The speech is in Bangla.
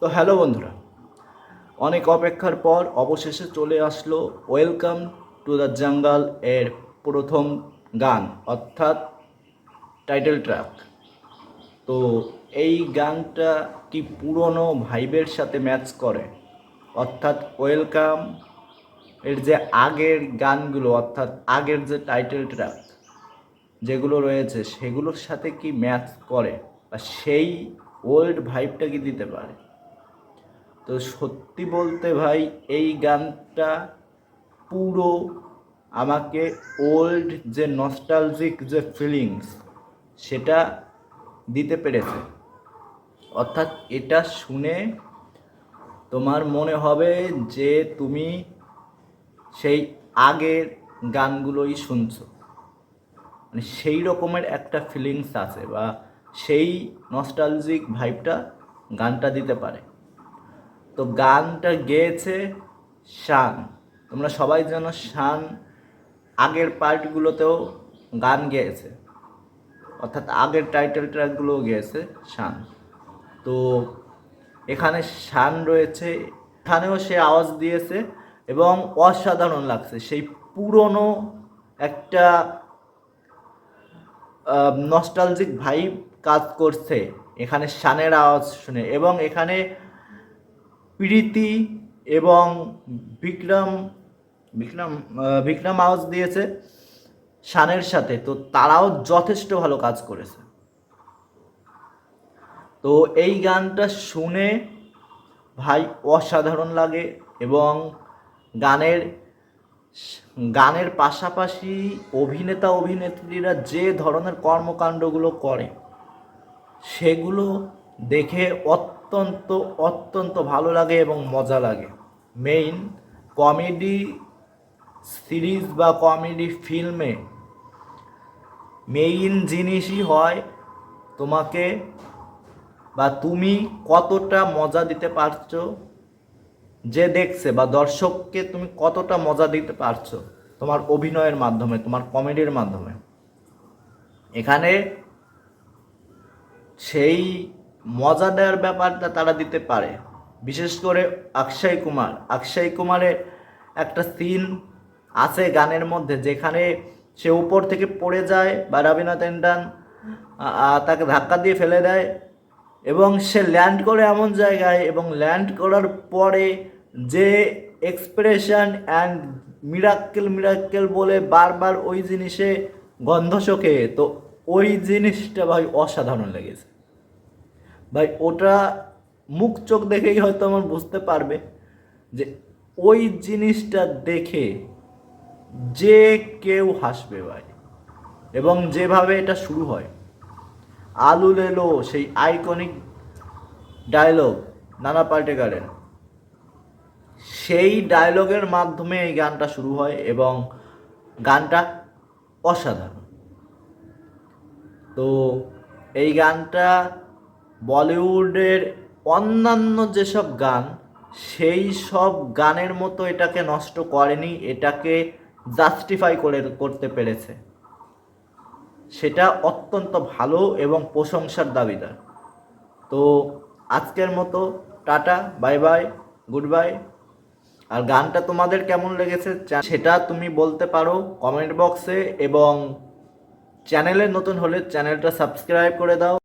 তো হ্যালো বন্ধুরা, অনেক অপেক্ষার পর অবশেষে চলে আসলো ওয়েলকাম টু দ্য জঙ্গল এর প্রথম গান, অর্থাৎ টাইটেল ট্র্যাক। তো এই গানটা কি পুরনো ভাইবের সাথে ম্যাচ করে, অর্থাৎ ওয়েলকাম এর যে আগের গানগুলো, অর্থাৎ আগের যে টাইটেল ট্র্যাক যেগুলো রয়েছে সেগুলোর সাথে কি ম্যাচ করে বা সেই ওল্ড ভাইবটা কি দিতে পারে। তো সত্যি বলতে ভাই, এই গানটা পুরো আমাকে ওল্ড যে নস্টালজিক যে ফিলিংস সেটা দিতে পেরেছে। অর্থাৎ এটা শুনে তোমার মনে হবে যে তুমি সেই আগের গানগুলোই শুনছো, মানে সেই রকমের একটা ফিলিংস আছে বা সেই নস্টালজিক ভাইবটা গানটা দিতে পারে। তো গানটা গেয়েছে শান। তোমরা সবাই জানো শান আগের পার্টগুলোতেও গান গেয়েছে, অর্থাৎ আগের টাইটেল ট্র্যাকগুলোও গেয়েছে শান। তো এখানে শান রয়েছে, এখানেও সে আওয়াজ দিয়েছে এবং অসাধারণ লাগছে। সেই পুরনো একটা নস্টালজিক ভাইব কাজ করছে এখানে শানের আওয়াজ শুনে। এবং এখানে প্রীতি এবং বিক্রম বিক্রম বিক্রম আওয়াজ দিয়েছে শানের সাথে। তো তারাও যথেষ্ট ভালো কাজ করেছে। তো এই গানটা শুনে ভাই অসাধারণ লাগে। এবং গানের গানের পাশাপাশি অভিনেতা অভিনেত্রীরা যে ধরনের কর্মকাণ্ডগুলো করে সেগুলো দেখে অত্যন্ত অত্যন্ত ভালো লাগে এবং মজা লাগে। মেইন কমেডি সিরিজ বা কমেডি ফিল্মে মেইন জিনিসই হয় তোমাকে বা তুমি কতটা মজা দিতে পারছো, যে দেখছে বা দর্শককে তুমি কতটা মজা দিতে পারছো তোমার অভিনয়ের মাধ্যমে, তোমার কমেডির মাধ্যমে। এখানে সেই মজা দেওয়ার ব্যাপারটা তারা দিতে পারে। বিশেষ করে অক্ষয় কুমারের একটা সিন আছে গানের মধ্যে যেখানে সে উপর থেকে পড়ে যায় বা রবিনা টেন্ডন তাকে ধাক্কা দিয়ে ফেলে দেয় এবং সে ল্যান্ড করে এমন জায়গায়, এবং ল্যান্ড করার পরে যে এক্সপ্রেশন অ্যান্ড মিরাক্কেল মিরাক্কেল বলে বারবার ওই জিনিসে গন্ধ শোকে। তো ওই জিনিসটা ভাই অসাধারণ লেগেছে ভাই। ওটা মুখ চোখ দেখেই হয়তো আমার বুঝতে পারবে যে ওই জিনিসটা দেখে যে কেউ হাসবে ভাই। এবং যেভাবে এটা শুরু হয়, আলু লেলো, সেই আইকনিক ডায়লগ নানা পাটেকারের, সেই ডায়লগের মাধ্যমে এই গানটা শুরু হয় এবং গানটা অসাধারণ। তো এই গানটা বলিউডের অন্যান্য যেসব গান সেই সব গানের মতো এটাকে নষ্ট করেনি, এটাকে জাস্টিফাই করতে পেরেছে। সেটা অত্যন্ত ভালো এবং প্রশংসার দাবিদার। তো আজকের মতো tata, bye bye, goodbye. আর গানটা তোমাদের কেমন লেগেছে সেটা তুমি বলতে পারো কমেন্ট বক্সে, এবং চ্যানেলে নতুন হলে চ্যানেলটা সাবস্ক্রাইব করে দাও।